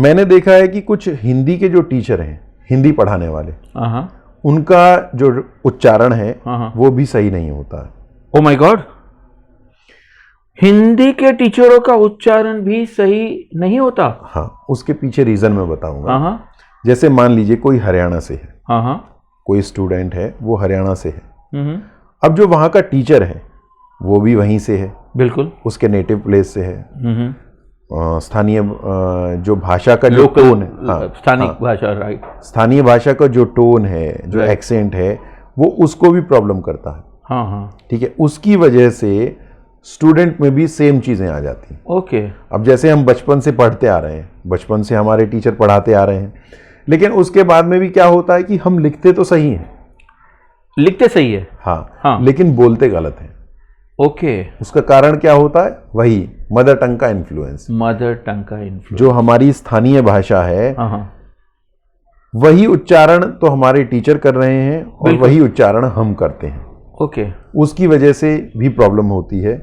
मैंने देखा है कि कुछ हिंदी के जो टीचर हैं, हिंदी पढ़ाने वाले, उनका जो उच्चारण है वो भी सही नहीं होता है। ओ माय गॉड, हिंदी के टीचरों का उच्चारण भी सही नहीं होता? हाँ, उसके पीछे रीजन मैं बताऊंगा। जैसे मान लीजिए कोई हरियाणा से है, कोई स्टूडेंट है वो हरियाणा से है, अब जो वहां का टीचर है वो भी वहीं से है, बिल्कुल उसके नेटिव प्लेस से है, स्थानीय जो भाषा का जो टोन है, स्थानिक भाषा, राइट, स्थानीय भाषा का जो टोन है, जो एक्सेंट है, वो उसको भी प्रॉब्लम करता है। ठीक है, उसकी वजह से स्टूडेंट में भी सेम चीजें आ जाती हैं। ओके। अब जैसे हम बचपन से पढ़ते आ रहे हैं, बचपन से हमारे टीचर पढ़ाते आ रहे हैं, लेकिन उसके बाद में भी क्या होता है कि हम लिखते तो सही हैं, लिखते सही है, हाँ, लेकिन बोलते गलत हैं। ओके। उसका कारण क्या होता है? वही मदर टंग का इन्फ्लुएंस। मदर टंग का इन्फ्लुएंस, जो हमारी स्थानीय भाषा है, वही उच्चारण तो हमारे टीचर कर रहे हैं और वही उच्चारण हम करते हैं। ओके। उसकी वजह से भी प्रॉब्लम होती है।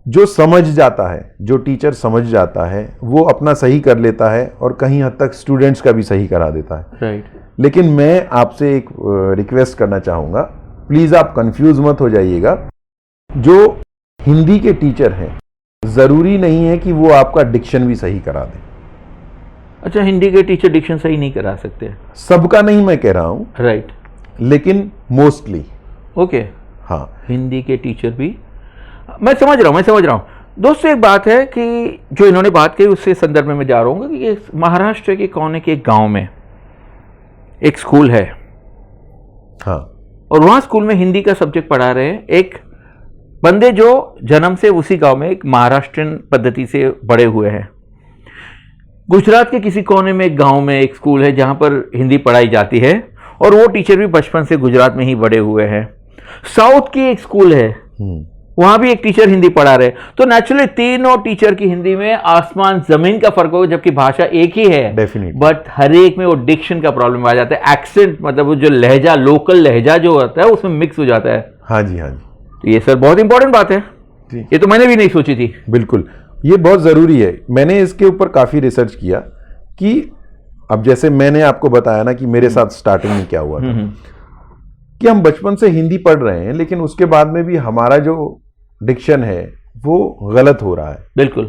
जो समझ जाता है, जो टीचर समझ जाता है, वो अपना सही कर लेता है और कहीं हद तक स्टूडेंट्स का भी सही करा देता है। राइट। लेकिन मैं आपसे एक रिक्वेस्ट करना चाहूँगा, प्लीज़ आप कंफ्यूज मत हो जाइएगा। जो हिंदी के टीचर हैं, ज़रूरी नहीं है कि वो आपका डिक्शन भी सही करा दें। अच्छा, हिंदी के टीचर डिक्शन सही नहीं करा सकते? सबका नहीं मैं कह रहा हूँ, राइट, लेकिन मोस्टली। ओके। हाँ, हिंदी के टीचर भी, मैं समझ रहा हूँ। दोस्तों, एक बात है कि जो इन्होंने बात कही उससे संदर्भ में मैं जा रहा हूँ कि महाराष्ट्र के कोने के गांव में एक स्कूल है, हाँ, और वहाँ स्कूल में हिंदी का सब्जेक्ट पढ़ा रहे हैं एक बंदे जो जन्म से उसी गांव में एक महाराष्ट्रियन पद्धति से बड़े हुए हैं। गुजरात के किसी कोने में एक गांव में एक स्कूल है जहाँ पर हिंदी पढ़ाई जाती है, और वो टीचर भी बचपन से गुजरात में ही बड़े हुए हैं। साउथ की एक स्कूल है, वहां भी एक टीचर हिंदी पढ़ा रहे, तो नेचुरली तीनों टीचर की हिंदी में आसमान जमीन का फर्क होगा, जबकि भाषा एक ही है, बट हर एक में वो डिक्शन का प्रॉब्लम आ जाता है, एक्सेंट, मतलब वो जो लहजा, लोकल लहजा जो होता है उसमें मिक्स हो जाता है। हाँ जी, हाँ जी। तो ये सर बहुत इंपॉर्टेंट बात है, ये तो मैंने भी नहीं सोची थी। बिल्कुल, ये बहुत जरूरी है। मैंने इसके ऊपर काफी रिसर्च किया कि अब जैसे मैंने आपको बताया ना कि मेरे साथ स्टार्टिंग में क्या हुआ था, कि हम बचपन से हिंदी पढ़ रहे हैं, लेकिन उसके बाद में भी हमारा जो डिक्शन है वो गलत हो रहा है। बिल्कुल।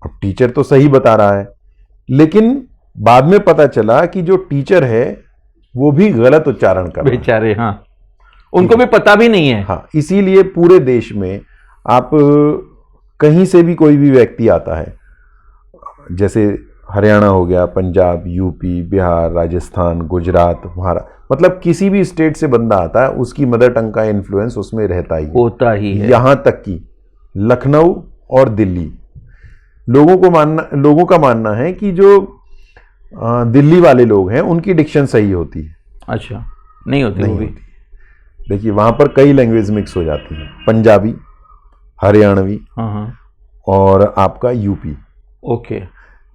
अब टीचर तो सही बता रहा है, लेकिन बाद में पता चला कि जो टीचर है वो भी गलत उच्चारण कर रहा है। बेचारे, हाँ, उनको भी पता भी नहीं है। हाँ, इसीलिए पूरे देश में आप कहीं से भी कोई भी व्यक्ति आता है, जैसे हरियाणा हो गया, पंजाब, यूपी, बिहार, राजस्थान, गुजरात, महाराष्ट्र, मतलब किसी भी स्टेट से बंदा आता है, उसकी मदर टंग का इन्फ्लुएंस उसमें रहता ही होता ही है। यहाँ तक कि लखनऊ और दिल्ली, लोगों का मानना है कि जो दिल्ली वाले लोग हैं उनकी डिक्शन सही होती है। अच्छा, नहीं होती, नहीं होती। देखिए, वहां पर कई लैंग्वेज मिक्स हो जाती है, पंजाबी, हरियाणवी और आपका यूपी। ओके,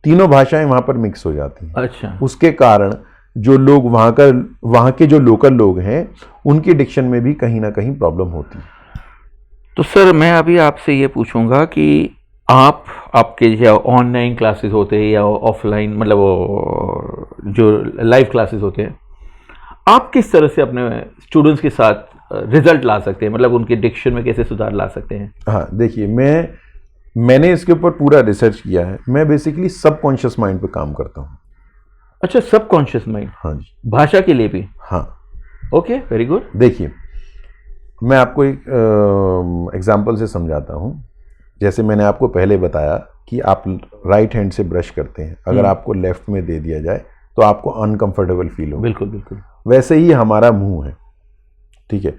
तीनों भाषाएं वहां पर मिक्स हो जाती हैं। अच्छा। उसके कारण जो लोग वहां के जो लोकल लोग हैं, उनकी डिक्शन में भी कहीं ना कहीं प्रॉब्लम होती है। तो सर, मैं अभी आपसे ये पूछूंगा कि आपके जो ऑनलाइन क्लासेस होते हैं या ऑफलाइन, मतलब वो जो लाइव क्लासेस होते हैं, आप किस तरह से अपने स्टूडेंट्स के साथ रिजल्ट ला सकते हैं, मतलब उनके डिक्शन में कैसे सुधार ला सकते हैं? हाँ, देखिए, मैंने इसके ऊपर पूरा रिसर्च किया है। मैं बेसिकली सबकॉन्शियस माइंड पे काम करता हूँ। अच्छा, सबकॉन्शियस माइंड? हाँ जी। भाषा के लिए भी? हाँ। Okay, very good. देखिए, मैं आपको एक एग्जांपल से समझाता हूँ। जैसे मैंने आपको पहले बताया कि आप राइट हैंड से ब्रश करते हैं, अगर आपको लेफ्ट में दे दिया जाए तो आपको अनकंफर्टेबल फील होगा। बिल्कुल बिल्कुल। वैसे ही हमारा मुंह है, ठीक है।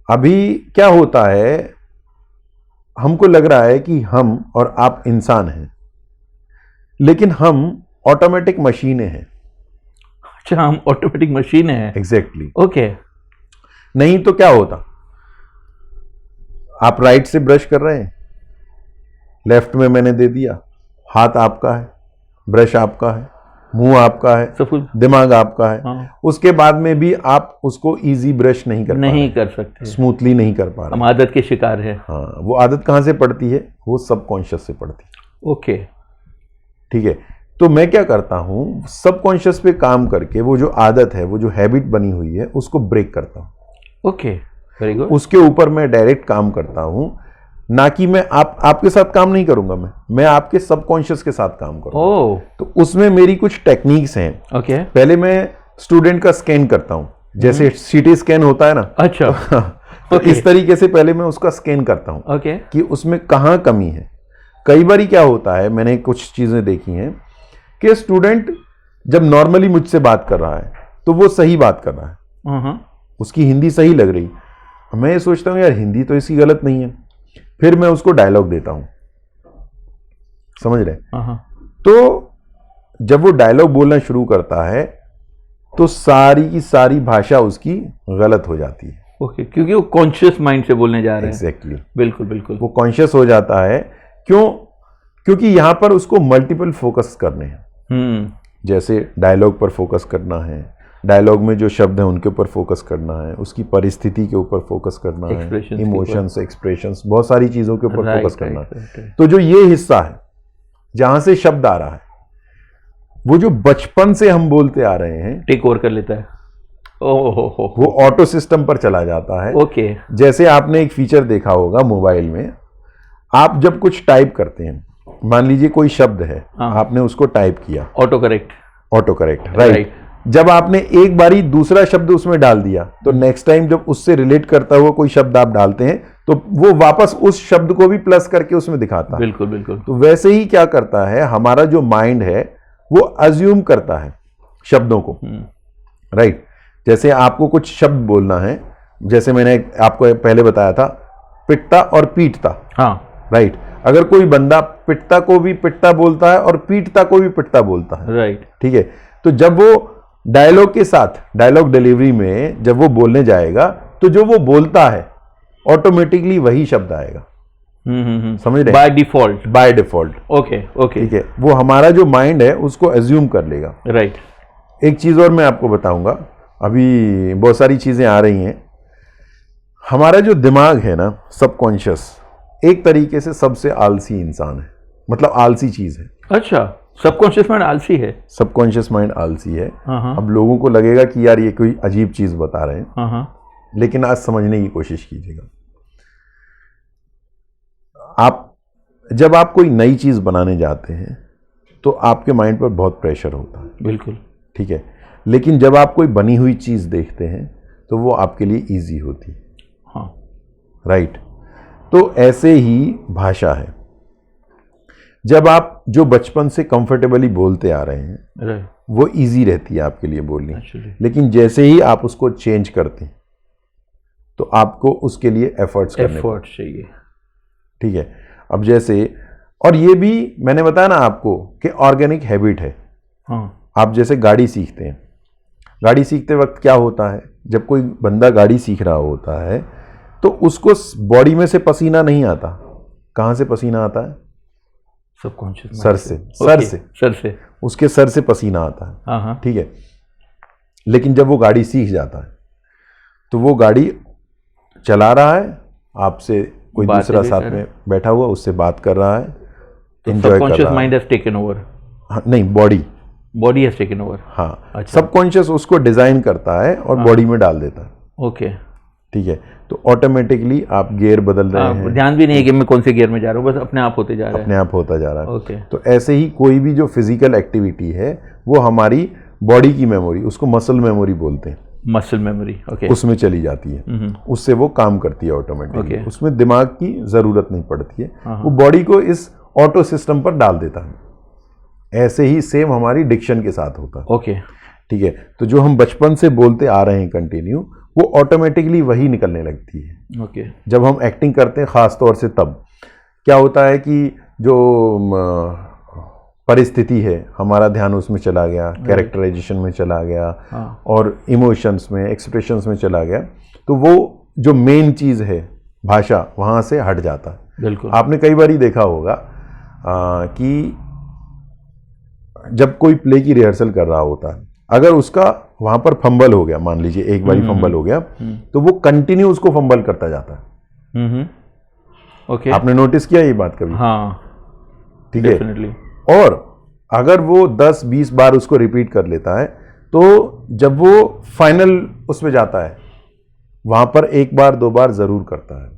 अभी क्या होता है, हमको लग रहा है कि हम और आप इंसान हैं, लेकिन हम ऑटोमेटिक मशीनें हैं। अच्छा, हम ऑटोमेटिक मशीन हैं? एग्जैक्टली। ओके। नहीं तो क्या होता, आप राइट से ब्रश कर रहे हैं, लेफ्ट में मैंने दे दिया, हाथ आपका है, ब्रश आपका है, मुंह आपका है, दिमाग आपका है। हाँ। उसके बाद में भी आप उसको इजी ब्रश नहीं कर सकते, स्मूथली नहीं कर पा रहे। हम आदत के शिकार है। हाँ, वो आदत कहां से पड़ती है? वो सबकॉन्शियस से पड़ती है। ओके, ठीक है। तो मैं क्या करता हूँ, सबकॉन्शियस पे काम करके वो जो आदत है, वो जो हैबिट बनी हुई है, उसको ब्रेक करता हूँ। Okay, very good. उसके ऊपर मैं डायरेक्ट काम करता हूँ, ना कि मैं आपके साथ काम नहीं करूंगा, मैं आपके सबकॉन्शियस के साथ काम करूंगा। ओह, तो उसमें मेरी कुछ टेक्निक्स हैं। ओके। पहले मैं स्टूडेंट का स्कैन करता हूँ, जैसे सीटी स्कैन होता है ना। अच्छा। तो Okay. इस तरीके से पहले मैं उसका स्कैन करता हूँ ओके। कि उसमें कहाँ कमी है। कई बार क्या होता है, मैंने कुछ चीजें देखी हैं कि स्टूडेंट जब नॉर्मली मुझसे बात कर रहा है तो वो सही बात कर रहा है, हम्म, उसकी हिंदी सही लग रही, मैं ये सोचता हूँ यार हिंदी तो इसकी गलत नहीं है, फिर मैं उसको डायलॉग देता हूँ, समझ रहे। तो जब वो डायलॉग बोलना शुरू करता है तो सारी की सारी भाषा उसकी गलत हो जाती है। ओके, क्योंकि वो कॉन्शियस माइंड से बोलने जा रहे हैं। एग्जैक्टली, बिल्कुल बिल्कुल। वो कॉन्शियस हो जाता है। क्यों? क्योंकि यहां पर उसको मल्टीपल फोकस करने हैं। जैसे डायलॉग पर फोकस करना है, डायलॉग में जो शब्द हैं उनके ऊपर फोकस करना है, उसकी परिस्थिति के ऊपर फोकस करना है, इमोशंस, एक्सप्रेशंस, बहुत सारी चीजों के ऊपर फोकस करना है। तो जो ये हिस्सा है जहां से शब्द आ रहा है, वो जो बचपन से हम बोलते आ रहे हैं, टेक ओवर कर लेता है। ओहो, वो ऑटो सिस्टम पर चला जाता है। ओके। जैसे आपने एक फीचर देखा होगा मोबाइल में, आप जब कुछ टाइप करते हैं, मान लीजिए कोई शब्द है, आपने उसको टाइप किया, ऑटो करेक्ट, राइट। जब आपने एक बारी दूसरा शब्द उसमें डाल दिया तो नेक्स्ट टाइम जब उससे रिलेट करता हुआ कोई शब्द आप डालते हैं तो वो वापस उस शब्द को भी प्लस करके उसमें दिखाता है। बिल्कुल बिल्कुल। तो वैसे ही क्या करता है, हमारा जो माइंड है वो अज्यूम करता है शब्दों को, राइट। जैसे आपको कुछ शब्द बोलना है, जैसे मैंने आपको पहले बताया था, पिटता और पीटता, हाँ, राइट। अगर कोई बंदा पिटता को भी पिटता बोलता है और पीटता को भी पिटता बोलता है, राइट, ठीक है, तो जब वो डायलॉग के साथ, डायलॉग डिलीवरी में जब वो बोलने जाएगा तो जो वो बोलता है ऑटोमेटिकली वही शब्द आएगा। समझ रहे? By default. ओके, ठीक है, वो हमारा जो माइंड है उसको एज्यूम कर लेगा, राइट। एक चीज और मैं आपको बताऊंगा, अभी बहुत सारी चीजें आ रही हैं। हमारा जो दिमाग है ना, सबकॉन्शियस, एक तरीके से सबसे आलसी इंसान है, मतलब आलसी चीज है। अच्छा, सबकॉन्शियस माइंड आलसी है? सबकॉन्शियस माइंड आलसी है। अब लोगों को लगेगा कि यार ये कोई अजीब चीज बता रहे हैं, लेकिन आज समझने की कोशिश कीजिएगा। जब आप कोई नई चीज बनाने जाते हैं तो आपके माइंड पर बहुत प्रेशर होता है, बिल्कुल, ठीक है, लेकिन जब आप कोई बनी हुई चीज देखते हैं तो वो आपके लिए इजी होती है, हाँ, राइट। तो ऐसे ही भाषा है, जब आप जो बचपन से कंफर्टेबली बोलते आ रहे हैं, राइट, वो इजी रहती है आपके लिए बोलनी, Actually. लेकिन जैसे ही आप उसको चेंज करते हैं तो आपको उसके लिए एफर्ट्स चाहिए, ठीक है। अब जैसे, और ये भी मैंने बताया ना आपको कि ऑर्गेनिक हैबिट है। हाँ, आप जैसे गाड़ी सीखते हैं, गाड़ी सीखते वक्त क्या होता है, जब कोई बंदा गाड़ी सीख रहा होता है तो उसको बॉडी में से पसीना नहीं आता, कहाँ से पसीना आता है? सबकॉन्शियस, सर से उसके सर से पसीना आता है, हाँ, ठीक है। लेकिन जब वो गाड़ी सीख जाता है तो वो गाड़ी चला रहा है, आपसे कोई दूसरा साथ में बैठा हुआ उससे बात कर रहा है, एंजॉय कर रहा है। Mind has taken over. हाँ, नहीं, बॉडी हैज टेकन ओवर। हाँ, अच्छा। सबकॉन्शियस उसको डिजाइन करता है और बॉडी में डाल देता है। ओके, ठीक है, तो ऑटोमेटिकली आप गियर बदल रहे हैं, ध्यान भी नहीं है कि मैं कौन से गियर में जा रहा हूँ, बस अपने आप होते जा रहा है, अपने आप होता जा रहा है। ओके। तो ऐसे ही कोई भी जो फिजिकल एक्टिविटी है वो हमारी बॉडी की मेमोरी, उसको मसल मेमोरी बोलते हैं, मसल मेमोरी, ओके, उसमें चली जाती है, उससे वो काम करती है ऑटोमेटिकली, Okay. उसमें दिमाग की जरूरत नहीं पड़ती है, वो बॉडी को इस ऑटो सिस्टम पर डाल देता है। ऐसे ही सेम हमारी डिक्शन के साथ होता है, ओके, ठीक है। तो जो हम बचपन से बोलते आ रहे हैं कंटिन्यू, वो ऑटोमेटिकली वही निकलने लगती है। ओके, जब हम एक्टिंग करते हैं खास तौर से, तब क्या होता है कि जो परिस्थिति है हमारा ध्यान उसमें चला गया, कैरेक्टराइजेशन में चला गया, और इमोशंस में, एक्सप्रेशंस में चला गया, तो वो जो मेन चीज़ है भाषा, वहाँ से हट जाता है। बिल्कुल। आपने कई बार ही देखा होगा कि जब कोई प्ले की रिहर्सल कर रहा होता है, अगर उसका वहाँ पर फंबल हो गया, मान लीजिए एक बारी फंबल हो गया, तो वो कंटिन्यू उसको फंबल करता जाता है। ओके, आपने नोटिस किया ये बात कभी? हाँ, ठीक है। डेफिनेटली। और अगर वो 10-20 बार उसको रिपीट कर लेता है तो जब वो फाइनल उसमें जाता है वहां पर 1 बार 2 बार जरूर करता है।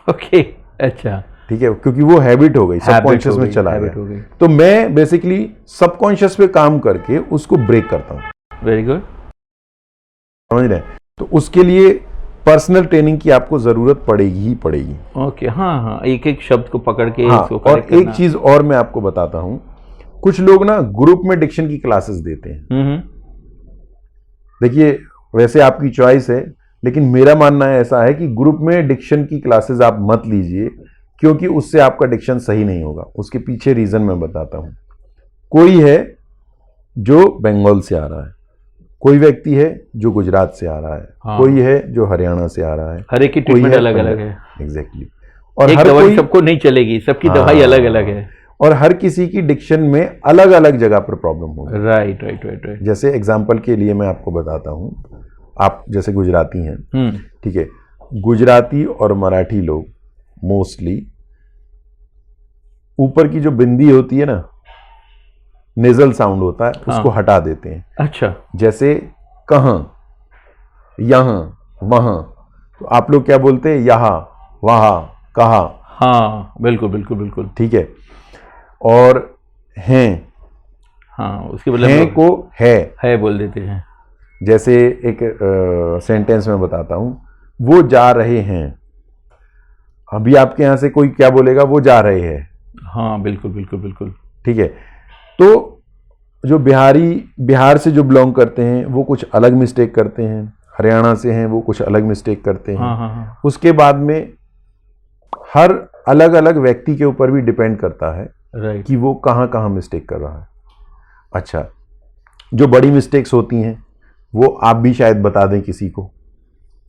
ओके, अच्छा, ठीक है, क्योंकि वो हैबिट हो गई, सबकॉन्शियस में चला गया। तो मैं बेसिकली सबकॉन्शियस पे काम करके उसको ब्रेक करता हूँ। वेरी गुड, समझ रहे हैं? तो उसके लिए पर्सनल ट्रेनिंग की आपको जरूरत पड़ेगी ही पड़ेगी। ओके, हाँ हाँ, एक एक शब्द को पकड़ के हाँ, इसको और correct एक करना। चीज और मैं आपको बताता हूं, कुछ लोग ना ग्रुप में डिक्शन की क्लासेस देते हैं। हम्म, देखिए, वैसे आपकी चॉइस है, लेकिन मेरा मानना है ऐसा है कि ग्रुप में डिक्शन की क्लासेस आप मत लीजिए, क्योंकि उससे आपका डिक्शन सही नहीं होगा। उसके पीछे रीजन मैं बताता हूं। कोई है जो बंगाल से आ रहा है, कोई व्यक्ति है जो गुजरात से आ रहा है, हाँ। कोई है जो हरियाणा से आ रहा है, हर एक की कोई ट्रीटमेंट है अलग अलग है। एग्जैक्टली। और एक हर दवाई कोई सबको नहीं चलेगी, सबकी हाँ, दवाई अलग अलग है। और हर किसी की डिक्शन में अलग अलग जगह पर प्रॉब्लम होगी। Right right right right. जैसे एग्जाम्पल के लिए मैं आपको बताता हूं, आप जैसे गुजराती हैं, ठीक है, गुजराती और मराठी लोग मोस्टली ऊपर की जो बिंदी होती है ना, नेजल साउंड होता है, उसको हटा देते हैं। अच्छा, जैसे कहाँ, यहाँ, वहां, तो आप लोग क्या बोलते हैं? यहाँ, वहां, कहाँ। हाँ, बिल्कुल बिल्कुल बिल्कुल, ठीक है। और हैं, हाँ, उसके बदले हैं को है बोल देते हैं। जैसे एक सेंटेंस में बताता हूं, वो जा रहे हैं। अभी आपके यहां से कोई क्या बोलेगा? वो जा रहे हैं। हाँ, बिल्कुल बिल्कुल बिल्कुल, ठीक है। तो जो बिहार से जो बिलोंग करते हैं वो कुछ अलग मिस्टेक करते हैं, हरियाणा से हैं वो कुछ अलग मिस्टेक करते हैं। हाँ हाँ हाँ, उसके बाद में हर अलग अलग व्यक्ति के ऊपर भी डिपेंड करता है राइट, कि वो कहाँ कहाँ मिस्टेक कर रहा है। अच्छा, जो बड़ी मिस्टेक्स होती हैं वो आप भी शायद बता दें किसी को,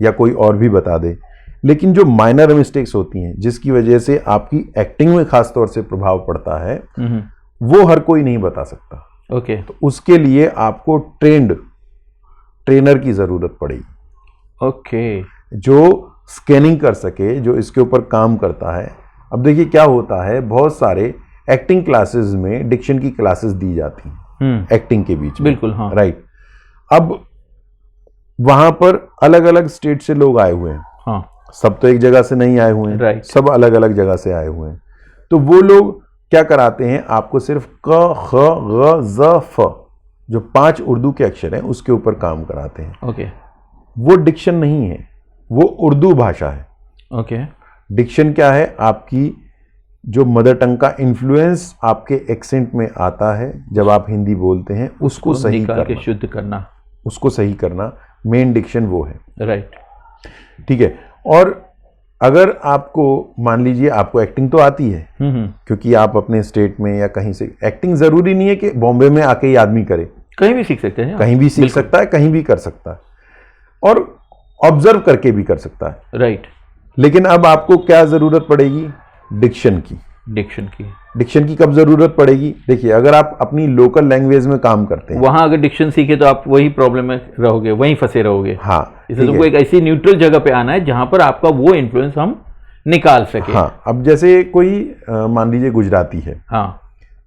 या कोई और भी बता दे, लेकिन जो माइनर मिस्टेक्स होती हैं जिसकी वजह से आपकी एक्टिंग में खास तौर से प्रभाव पड़ता है, वो हर कोई नहीं बता सकता। ओके, तो उसके लिए आपको ट्रेनर की जरूरत पड़ेगी। ओके, जो स्कैनिंग कर सके, जो इसके ऊपर काम करता है। अब देखिए क्या होता है, बहुत सारे एक्टिंग क्लासेस में डिक्शन की क्लासेस दी जाती हैं एक्टिंग के बीच में। बिल्कुल, हाँ, राइट। अब वहां पर अलग अलग स्टेट से लोग आए हुए हैं, हाँ, सब तो एक जगह से नहीं आए हुए हैं, राइट, सब अलग अलग जगह से आए हुए हैं। तो वो लोग क्या कराते हैं, आपको सिर्फ क, ख, ग, ज, फ, जो 5 उर्दू के अक्षर हैं उसके ऊपर काम कराते हैं। ओके, वो डिक्शन नहीं है, वो उर्दू भाषा है। ओके, डिक्शन क्या है? आपकी जो मदर टंग का इन्फ्लुएंस आपके एक्सेंट में आता है जब आप हिंदी बोलते हैं, उसको सही निकाल के करना, शुद्ध करना, उसको सही करना, मेन डिक्शन वो है। राइट, ठीक है। और अगर आपको मान लीजिए आपको एक्टिंग तो आती है, क्योंकि आप अपने स्टेट में या कहीं से, एक्टिंग जरूरी नहीं है कि बॉम्बे में आके ही आदमी करे, कहीं भी सीख सकते हैं, कहीं भी सीख सकता है, कहीं भी कर सकता है, और ऑब्जर्व करके भी कर सकता है। राइट, लेकिन अब आपको क्या जरूरत पड़ेगी? डिक्शन की। डिक्शन की कब जरूरत पड़ेगी? देखिए, अगर आप अपनी लोकल लैंग्वेज में काम करते हैं, वहां अगर डिक्शन सीखे तो आप वही प्रॉब्लम में रहोगे, वहीं फंसे रहोगे। हाँ, इसलिए तुमको एक ऐसी न्यूट्रल जगह पे आना है जहां पर आपका वो इन्फ्लुएंस हम निकाल सके। हाँ, अब जैसे कोई मान लीजिए गुजराती है, हाँ,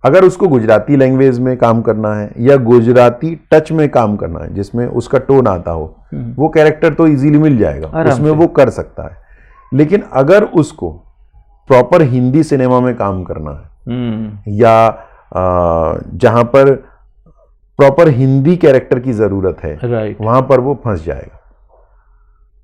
अगर उसको गुजराती लैंग्वेज में काम करना है या गुजराती टच में काम करना है जिसमें उसका टोन आता हो, वो कैरेक्टर तो इजीली मिल जाएगा, उसमें वो कर सकता है। लेकिन अगर उसको प्रॉपर हिंदी सिनेमा में काम करना है या जहां पर प्रॉपर हिंदी कैरेक्टर की जरूरत है, राइट, वहां पर वो फंस जाएगा।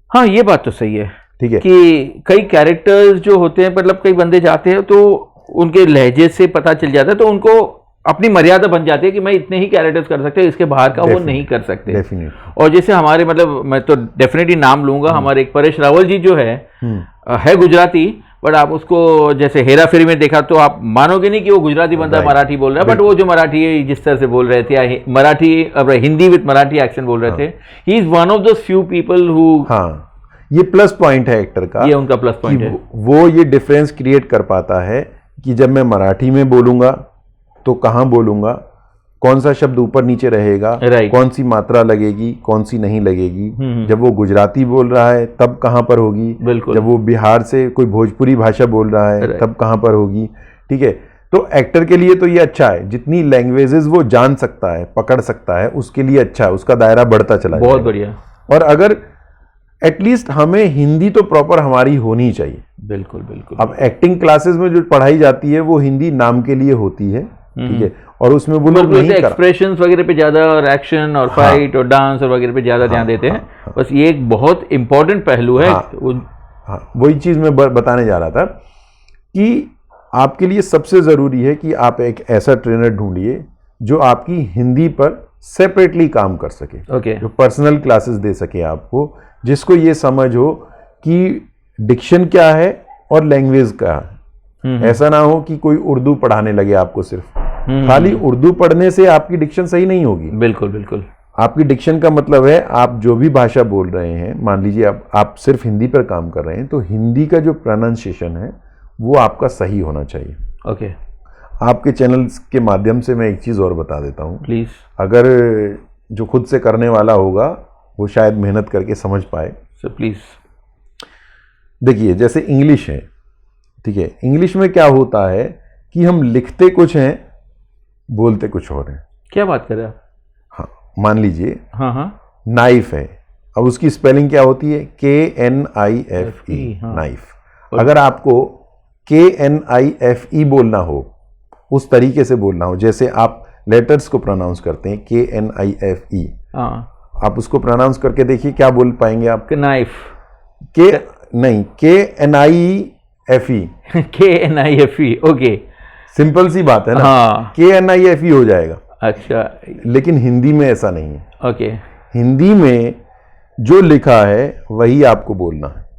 हाँ, ये बात तो सही है। ठीक है कि कई कैरेक्टर्स जो होते हैं, मतलब कई बंदे जाते हैं तो उनके लहजे से पता चल जाता है, तो उनको अपनी मर्यादा बन जाती है कि मैं इतने ही कैरेक्टर्स कर सकते हैं, इसके बाहर का वो नहीं कर सकते। डेफिनेटली। और जैसे हमारे, मतलब मैं तो डेफिनेटली नाम लूंगा, हमारे एक परेश रावल जी जो है गुजराती, बट आप उसको जैसे हेरा फेरी में देखा तो आप मानोगे नहीं कि वो गुजराती बंदा मराठी बोल रहा है, बट वो जो मराठी जिस तरह से बोल रहे थे, या मराठी हिंदी विद मराठी एक्सेंट बोल रहे थे, he is one of those few people who, हाँ, ये प्लस पॉइंट है एक्टर का, ये उनका प्लस पॉइंट है। वो ये डिफरेंस क्रिएट कर पाता है कि जब मैं मराठी में बोलूंगा तो कहाँ बोलूंगा, कौन सा शब्द ऊपर नीचे रहेगा, कौन सी मात्रा लगेगी, कौन सी नहीं लगेगी। जब वो गुजराती बोल रहा है तब कहाँ पर होगी, जब वो बिहार से कोई भोजपुरी भाषा बोल रहा है तब कहाँ पर होगी। ठीक है, तो एक्टर के लिए तो ये अच्छा है, जितनी लैंग्वेजेस वो जान सकता है, पकड़ सकता है, उसके लिए अच्छा है, उसका दायरा बढ़ता चला जाएगा। बहुत बढ़िया। और अगर एटलीस्ट हमें हिंदी तो प्रॉपर हमारी होनी चाहिए। बिल्कुल बिल्कुल। अब एक्टिंग क्लासेस में जो पढ़ाई जाती है वो हिंदी नाम के लिए होती है, ठीक है, और उसमें वो लोग नहीं कर एक्सप्रेशंस वगैरह पे ज्यादा और एक्शन और फाइट और डांस और वगैरह पे ज्यादा ध्यान देते हैं। बस ये एक बहुत इंपॉर्टेंट पहलू है। वही चीज मैं बताने जा रहा था कि आपके लिए सबसे ज़रूरी है कि आप एक ऐसा ट्रेनर ढूंढिए जो आपकी हिंदी पर सेपरेटली काम कर सके, ओके, जो पर्सनल क्लासेस दे सके आपको, जिसको ये समझ हो कि डिक्शन क्या है और लैंग्वेज क्या है। ऐसा ना हो कि कोई उर्दू पढ़ाने लगे आपको सिर्फ। खाली उर्दू पढ़ने से आपकी डिक्शन सही नहीं होगी। बिल्कुल बिल्कुल। आपकी डिक्शन का मतलब है आप जो भी भाषा बोल रहे हैं, मान लीजिए आप सिर्फ हिंदी पर काम कर रहे हैं, तो हिंदी का जो प्रोनाउंसिएशन है वो आपका सही होना चाहिए। ओके। आपके चैनल्स के माध्यम से मैं एक चीज़ और बता देता हूँ, प्लीज़। अगर जो खुद से करने वाला होगा वो शायद मेहनत करके समझ पाए। सो प्लीज़ देखिए, जैसे इंग्लिश है, ठीक है, इंग्लिश में क्या होता है कि हम लिखते कुछ हैं, बोलते कुछ और हैं। क्या बात कर रहे हैं आप? हाँ, मान लीजिए हाँ, नाइफ है, अब उसकी स्पेलिंग क्या होती है? KNIFE, knife. अगर आपको KNIFE बोलना हो, उस तरीके से बोलना हो जैसे आप लेटर्स को प्रोनाउंस करते हैं KNIFE, आप उसको प्रोनाउंस करके देखिए, क्या बोल पाएंगे आप? नाइफ। नहीं, KNIFE। KNIFE, ओके, सिंपल सी बात है ना। हाँ। KNIFE हो जाएगा। अच्छा, लेकिन हिंदी में ऐसा नहीं है। ओके। हिंदी में जो लिखा है वही आपको बोलना है।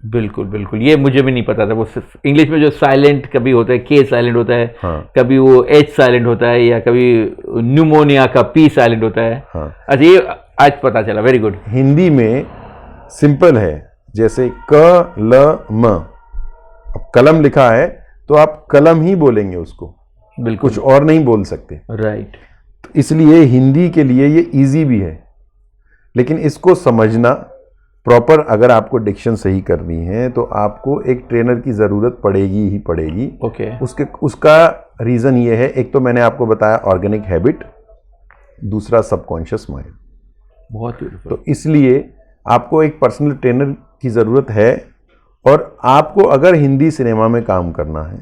बिल्कुल बिल्कुल, ये मुझे भी नहीं पता था। वो सिर्फ इंग्लिश में जो साइलेंट कभी होता है, K साइलेंट होता है, हाँ। कभी वो H साइलेंट होता है, या कभी न्यूमोनिया का P साइलेंट होता है। हाँ। अच्छा, ये आज पता चला, वेरी गुड। हिंदी में सिंपल है, जैसे क ल म, अब कलम लिखा है तो आप कलम ही बोलेंगे उसको, बिल्कुल, कुछ और नहीं बोल सकते। राइट। तो इसलिए हिंदी के लिए ये इजी भी है, लेकिन इसको समझना प्रॉपर, अगर आपको डिक्शन सही करनी है तो आपको एक ट्रेनर की ज़रूरत पड़ेगी ही पड़ेगी। ओके। उसका रीज़न ये है, एक तो मैंने आपको बताया ऑर्गेनिक हैबिट, दूसरा सबकॉन्शियस माइंड। बहुत ब्यूटीफुल। तो इसलिए आपको एक पर्सनल ट्रेनर की ज़रूरत है, और आपको अगर हिंदी सिनेमा में काम करना है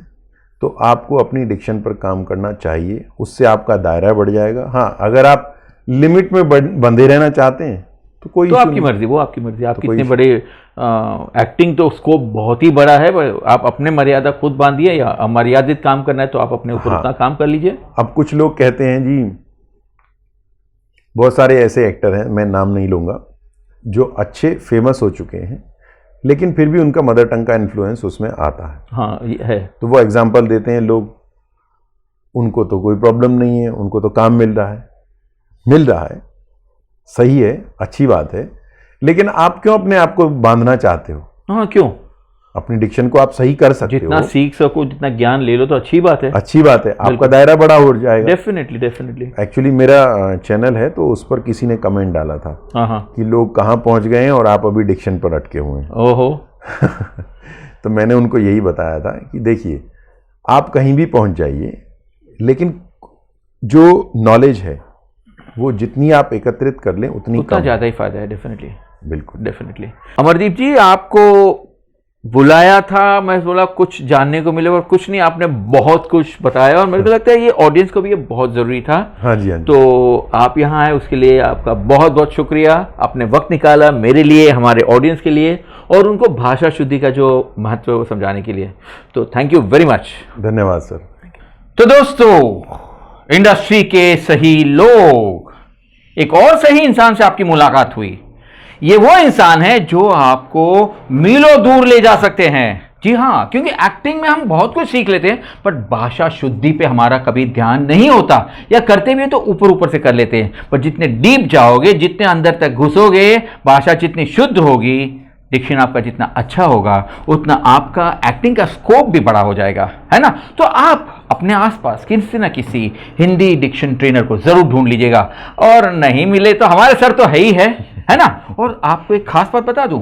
तो आपको अपनी डिक्शन पर काम करना चाहिए, उससे आपका दायरा बढ़ जाएगा। हाँ, अगर आप लिमिट में बंधे रहना चाहते हैं तो कोई तो आपकी मर्जी, वो आपकी मर्जी। आप कितने बड़े एक्टिंग तो स्कोप बहुत ही बड़ा है, आप अपने मर्यादा खुद बांधिए, या अमर्यादित काम करना है तो आप अपने ऊपर उतना काम कर लीजिए। अब कुछ लोग कहते हैं जी, बहुत सारे ऐसे एक्टर हैं, मैं नाम नहीं लूँगा, जो अच्छे फेमस हो चुके हैं, लेकिन फिर भी उनका मदर टंग का इन्फ्लुएंस उसमें आता है। हाँ, ये है। तो वो एग्जाम्पल देते हैं लोग, उनको तो कोई प्रॉब्लम नहीं है, उनको तो काम मिल रहा है, सही है, अच्छी बात है, लेकिन आप क्यों अपने आप को बांधना चाहते हो? हाँ, क्यों? अपनी डिक्शन को आप सही कर सकते हो, जितना सीख सको, जितना ज्ञान ले लो तो अच्छी बात है। अच्छी बात है, आपका दायरा बड़ा हो जाएगा। Definitely definitely. एक्चुअली मेरा चैनल है, तो उस पर किसी ने कमेंट डाला था कि लोग कहाँ पहुँच गए हैं और आप अभी डिक्शन पर अटके हुए हैं। ओहो। तो मैंने उनको यही बताया था कि देखिए, आप कहीं भी पहुँच जाइए, लेकिन जो नॉलेज है वो जितनी आप एकत्रित कर लें उतना ज़्यादा ही फायदा है। डेफिनेटली, बिल्कुल डेफिनेटली। अमरदीप जी, आपको बुलाया था, मैं बोला कुछ जानने को मिले, और कुछ नहीं, आपने बहुत कुछ बताया, और मेरे को लगता है ये ऑडियंस को भी ये बहुत ज़रूरी था। हाँ जी, हाँ जी। तो आप यहाँ आए, उसके लिए आपका बहुत बहुत शुक्रिया। आपने वक्त निकाला मेरे लिए, हमारे ऑडियंस के लिए, और उनको भाषा शुद्धि का जो महत्व है वो समझाने के लिए। तो थैंक यू वेरी मच। धन्यवाद सर। तो दोस्तों, इंडस्ट्री के सही लोग, एक और सही इंसान से आपकी मुलाकात हुई। ये वो इंसान है जो आपको मीलों दूर ले जा सकते हैं। जी हाँ, क्योंकि एक्टिंग में हम बहुत कुछ सीख लेते हैं, बट भाषा शुद्धि पे हमारा कभी ध्यान नहीं होता, या करते भी तो ऊपर ऊपर से कर लेते हैं। पर जितने डीप जाओगे, जितने अंदर तक घुसोगे, भाषा जितनी शुद्ध होगी, डिक्शन आपका जितना अच्छा होगा, उतना आपका एक्टिंग का स्कोप भी बड़ा हो जाएगा, है ना। तो आप अपने आसपास किसी न किसी हिंदी डिक्शन ट्रेनर को जरूर ढूंढ लीजिएगा, और नहीं मिले तो हमारे सर तो है ही है ना। और आपको एक खास बात बता दूं,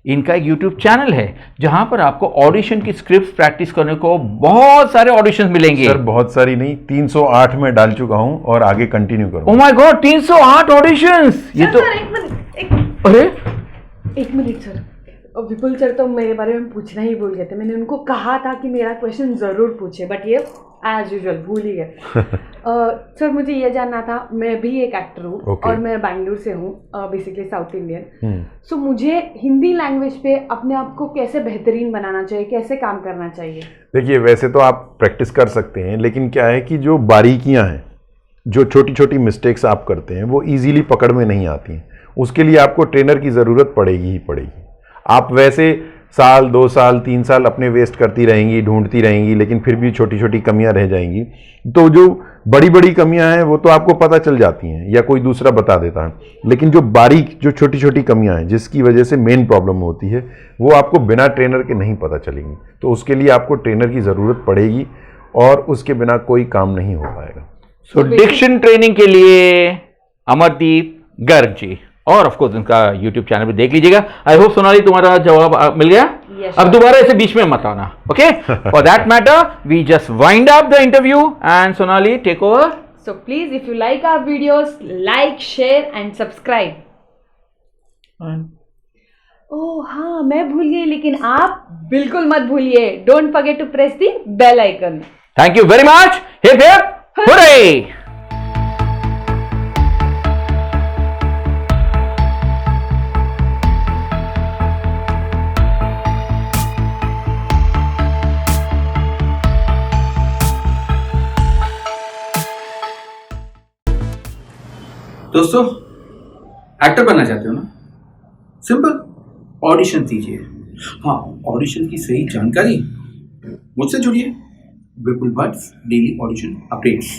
इनका एक यूट्यूब चैनल है जहां पर आपको ऑडिशन की स्क्रिप्ट प्रैक्टिस करने को बहुत सारे ऑडिशन मिलेंगे। सर बहुत सारी नहीं, 308 में डाल चुका हूं और आगे कंटिन्यू करूंगा। Oh my God, 308 auditions! ये तो अरे एक मिनट सर, विपुल सर तो मेरे बारे में पूछना ही भूल गए थे। मैंने उनको कहा था कि मेरा क्वेश्चन ज़रूर पूछे, बट ये एज यूजुअल भूल ही गए। सर मुझे ये जानना था, मैं भी एक एक्टर हूँ Okay. और मैं बैंगलोर से हूँ, बेसिकली साउथ इंडियन। सो मुझे हिंदी लैंग्वेज पे अपने आप को कैसे बेहतरीन बनाना चाहिए, कैसे काम करना चाहिए? देखिए, वैसे तो आप प्रैक्टिस कर सकते हैं, लेकिन क्या है कि जो बारीकियां हैं, जो छोटी छोटी मिस्टेक्स आप करते हैं, वो इजीली पकड़ में नहीं आती हैं। उसके लिए आपको ट्रेनर की ज़रूरत पड़ेगी ही पड़ेगी। आप वैसे साल 2 साल 3 साल अपने वेस्ट करती रहेंगी, ढूंढती रहेंगी, लेकिन फिर भी छोटी छोटी कमियां रह जाएंगी। तो जो बड़ी बड़ी कमियां हैं वो तो आपको पता चल जाती हैं या कोई दूसरा बता देता है, लेकिन जो बारीक जो छोटी छोटी कमियां हैं जिसकी वजह से मेन प्रॉब्लम होती है, वो आपको बिना ट्रेनर के नहीं पता चलेंगी। तो उसके लिए आपको ट्रेनर की ज़रूरत पड़ेगी और उसके बिना कोई काम नहीं हो पाएगा। सो डिक्शन ट्रेनिंग के लिए अमरदीप गर्ग जी, और ऑफ कोर्स उनका यूट्यूब चैनल भी देख लीजिएगा। आई होप सोनाली तुम्हारा जवाब मिल गया। Yes, अब दोबारा ऐसे बीच में मत आना, okay? For that matter we just wind up the interview and Sonali take over. So please if you like our videos, like, share and subscribe. Oh हाँ, मैं भूल गई, लेकिन आप बिल्कुल मत भूलिए, don't forget to press the bell icon. Thank you very much. Hip hip hurray! दोस्तों, एक्टर बनना चाहते हो ना? सिंपल, ऑडिशन दीजिए। हाँ, ऑडिशन की सही जानकारी मुझसे जुड़िए। विपुल भट्ट डेली ऑडिशन अपडेट्स।